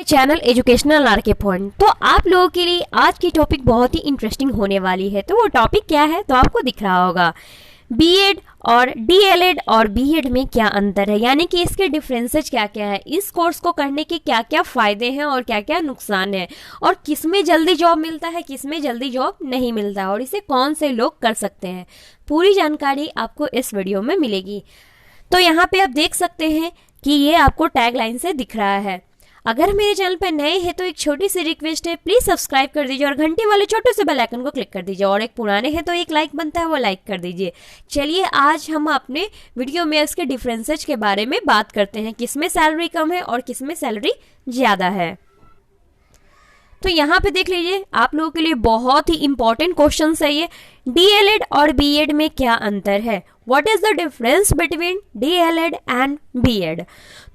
Channel educational are के point. तो आप लोगों के लिए आज की टॉपिक बहुत ही इंटरेस्टिंग होने वाली है। तो वो टॉपिक क्या है तो आपको दिख रहा होगा, बीएड और डीएलएड और बीएड में क्या अंतर है, यानी कि इसके डिफरेंसेस क्या क्या है, इस कोर्स को करने के क्या क्या फायदे हैं और क्या क्या नुकसान है, और किस में जल्दी जॉब मिलता है, किस में जल्दी जॉब नहीं मिलता, और इसे कौन से लोग कर सकते हैं। पूरी जानकारी आपको इस वीडियो में मिलेगी। तो यहाँ पे आप देख सकते हैं कि ये आपको टैग लाइन से दिख रहा है। अगर मेरे चैनल पर नए हैं तो एक छोटी सी रिक्वेस्ट है, प्लीज सब्सक्राइब कर दीजिए और घंटे वाले छोटे से बेल आइकन को क्लिक कर दीजिए, और एक पुराने हैं तो एक लाइक बनता है वो लाइक कर दीजिए। चलिए आज हम अपने वीडियो में इसके डिफरेंसेस के बारे में बात करते हैं, किसमें सैलरी कम है और किसमें सैलरी ज्यादा है। तो यहाँ पे देख लीजिए, आप लोगों के लिए बहुत ही इंपॉर्टेंट क्वेश्चन है ये, डीएलएड और बीएड में क्या अंतर है, what is the difference between DElEd and BEd.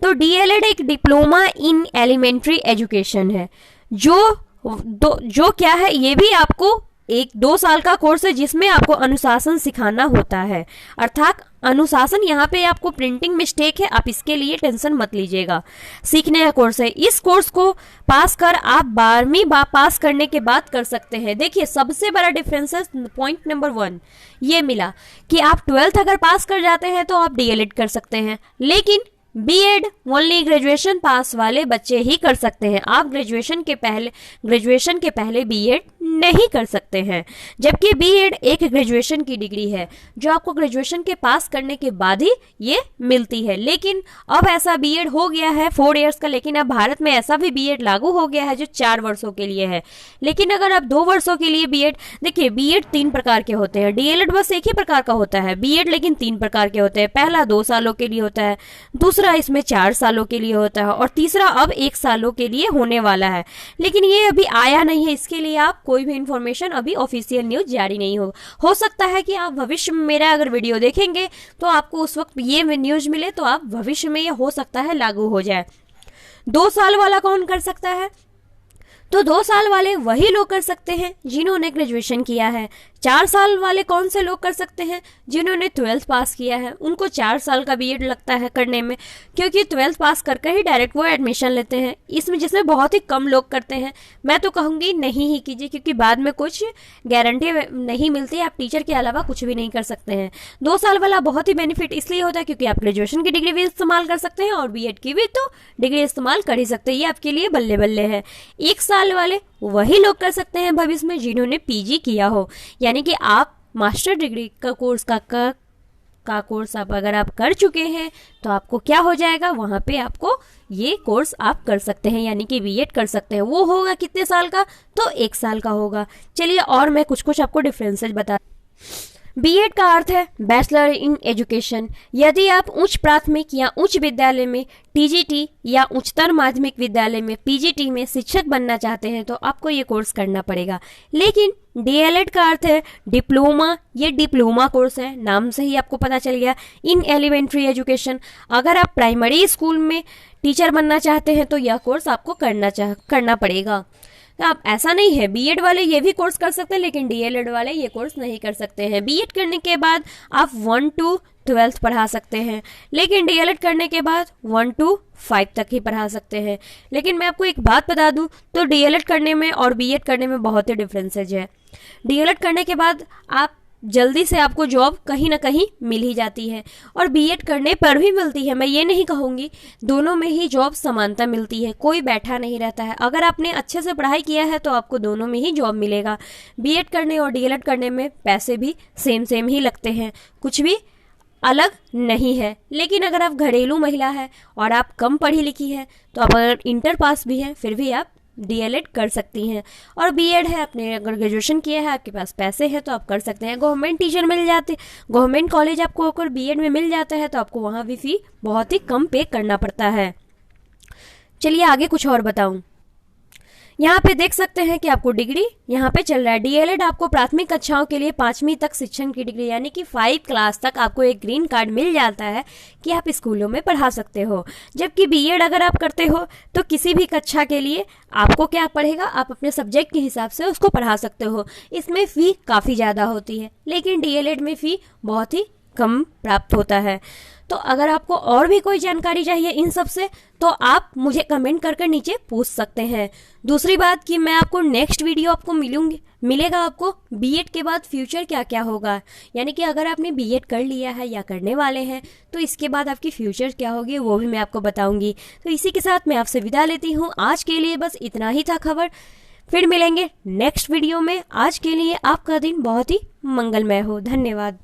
तो डीएलएड एक डिप्लोमा इन एलिमेंट्री एजुकेशन है, जो क्या है, ये भी आपको 1-2 साल का कोर्स है जिसमें आपको अनुशासन सिखाना होता है। अर्थात अनुशासन, यहाँ पे आपको प्रिंटिंग मिस्टेक है, आप इसके लिए टेंशन मत लीजिएगा, सीखने का कोर्स है। इस कोर्स को पास कर आप 12वीं पास करने के बाद कर सकते हैं। देखिए सबसे बड़ा डिफरेंस है, पॉइंट नंबर 1 ये मिला कि आप 12th अगर पास कर जाते हैं तो आप डीएलएड कर सकते हैं, लेकिन बीएड ओनली ग्रेजुएशन पास वाले बच्चे ही कर सकते हैं। आप ग्रेजुएशन के पहले बीएड नहीं कर सकते हैं, जबकि बीएड एक ग्रेजुएशन की डिग्री है जो आपको ग्रेजुएशन के पास करने के बाद ही ये मिलती है। लेकिन अब ऐसा बीएड हो गया है 4 इयर्स का, लेकिन अब भारत में ऐसा भी बीएड लागू हो गया है जो 4 वर्षों के लिए है। लेकिन अगर आप 2 वर्षों के लिए बीएड, देखिए बीएड 3 प्रकार के होते हैं, डीएलएड बस एक ही प्रकार का होता है, बीएड लेकिन 3 प्रकार के होते हैं। पहला 2 सालों के लिए होता है, दूसरा इसमें 4 सालों के लिए होता है, और तीसरा अब 1 सालों के लिए होने वाला है। लेकिन ये अभी आया नहीं है, इसके लिए आप कोई भी इंफॉर्मेशन, अभी ऑफिशियल न्यूज जारी नहीं हो सकता है कि आप भविष्य में मेरा अगर वीडियो देखेंगे तो आपको उस वक्त ये न्यूज मिले, तो आप भविष्य में ये हो सकता है लागू हो जाए। 2 साल वाला कौन कर सकता है, तो 2 साल वाले वही लोग कर सकते हैं जिन्होंने ग्रेजुएशन किया है। 4 साल वाले कौन से लोग कर सकते हैं, जिन्होंने 12th पास किया है, उनको 4 साल का बीएड लगता है करने में, क्योंकि 12th पास करके ही डायरेक्ट वो एडमिशन लेते हैं। इसमें जिसमें बहुत ही कम लोग करते हैं। मैं तो कहूँगी नहीं ही कीजिए, क्योंकि बाद में कुछ गारंटी नहीं मिलती, आप टीचर के अलावा कुछ भी नहीं कर सकते हैं। 2 साल वाला बहुत ही बेनिफिट इसलिए होता है क्योंकि आप ग्रेजुएशन की डिग्री भी इस्तेमाल कर सकते हैं और बीएड की भी तो डिग्री इस्तेमाल कर ही सकते हैं, ये आपके लिए बल्ले बल्ले है। 1 साल वाले वही लोग कर सकते हैं भविष्य में जिन्होंने पीजी किया हो, यानी कि आप मास्टर डिग्री का कोर्स का कोर्स आप अगर आप कर चुके हैं तो आपको क्या हो जाएगा, वहां पे आपको ये कोर्स आप कर सकते हैं, यानी कि बीएड कर सकते हैं। वो होगा कितने साल का, तो 1 साल का होगा। चलिए और मैं कुछ आपको डिफरेंसेस बता। बीएड का अर्थ है बैचलर इन एजुकेशन। यदि आप उच्च प्राथमिक या उच्च विद्यालय में टीजीटी या उच्चतर माध्यमिक विद्यालय में पीजीटी में शिक्षक बनना चाहते हैं तो आपको ये कोर्स करना पड़ेगा। लेकिन डीएलएड का अर्थ है डिप्लोमा, ये डिप्लोमा कोर्स है, नाम से ही आपको पता चल गया, इन एलिमेंट्री एजुकेशन। अगर आप प्राइमरी स्कूल में टीचर बनना चाहते हैं तो यह कोर्स आपको करना पड़ेगा। अब ऐसा नहीं है, बीएड वाले ये भी कोर्स कर सकते हैं लेकिन डीएलएड वाले ये कोर्स नहीं कर सकते हैं। बीएड करने के बाद आप 1 to 12th पढ़ा सकते हैं, लेकिन डीएलएड करने के बाद 1 to 5 तक ही पढ़ा सकते हैं। लेकिन मैं आपको एक बात बता दूं, तो डीएलएड करने में और बीएड करने में बहुत ही डिफरेंसेज है। डीएलएड करने के बाद आप जल्दी से आपको जॉब कहीं ना कहीं मिल ही जाती है, और बीएड करने पर भी मिलती है। मैं ये नहीं कहूँगी, दोनों में ही जॉब समानता मिलती है, कोई बैठा नहीं रहता है। अगर आपने अच्छे से पढ़ाई किया है तो आपको दोनों में ही जॉब मिलेगा। बीएड करने और डीएलएड करने में पैसे भी सेम ही लगते हैं, कुछ भी अलग नहीं है। लेकिन अगर आप घरेलू महिला है और आप कम पढ़ी लिखी है, तो आप अगर इंटर पास भी हैं फिर भी आप डीएलएड कर सकती हैं। और बीएड है, आपने अगर ग्रेजुएशन किया है, आपके पास पैसे हैं तो आप कर सकते हैं। गवर्नमेंट टीचर मिल जाते, गवर्नमेंट कॉलेज आपको अगर बीएड में मिल जाता है तो आपको वहाँ भी फी बहुत ही कम पे करना पड़ता है। चलिए आगे कुछ और बताऊं। यहाँ पे देख सकते हैं कि आपको डिग्री यहाँ पे चल रहा है। डीएलएड आपको प्राथमिक कक्षाओं के लिए 5वीं तक शिक्षण की डिग्री, यानी कि 5 क्लास तक आपको एक ग्रीन कार्ड मिल जाता है कि आप स्कूलों में पढ़ा सकते हो। जबकि बीएड अगर आप करते हो तो किसी भी कक्षा के लिए आपको क्या पढ़ेगा, आप अपने सब्जेक्ट के हिसाब से उसको पढ़ा सकते हो। इसमें फी काफ़ी ज़्यादा होती है, लेकिन डीएलएड में फी बहुत ही कम प्राप्त होता है। तो अगर आपको और भी कोई जानकारी चाहिए इन सब से तो आप मुझे कमेंट कर नीचे पूछ सकते हैं। दूसरी बात कि मैं आपको नेक्स्ट वीडियो आपको मिलेगा आपको बीएड के बाद फ्यूचर क्या क्या होगा, यानी कि अगर आपने बीएड कर लिया है या करने वाले हैं तो इसके बाद आपकी फ्यूचर क्या होगी वो भी मैं आपको बताऊंगी। तो इसी के साथ मैं आपसे विदा लेती हूँ। आज के लिए बस इतना ही था खबर, फिर मिलेंगे नेक्स्ट वीडियो में। आज के लिए आपका दिन बहुत ही मंगलमय हो। धन्यवाद।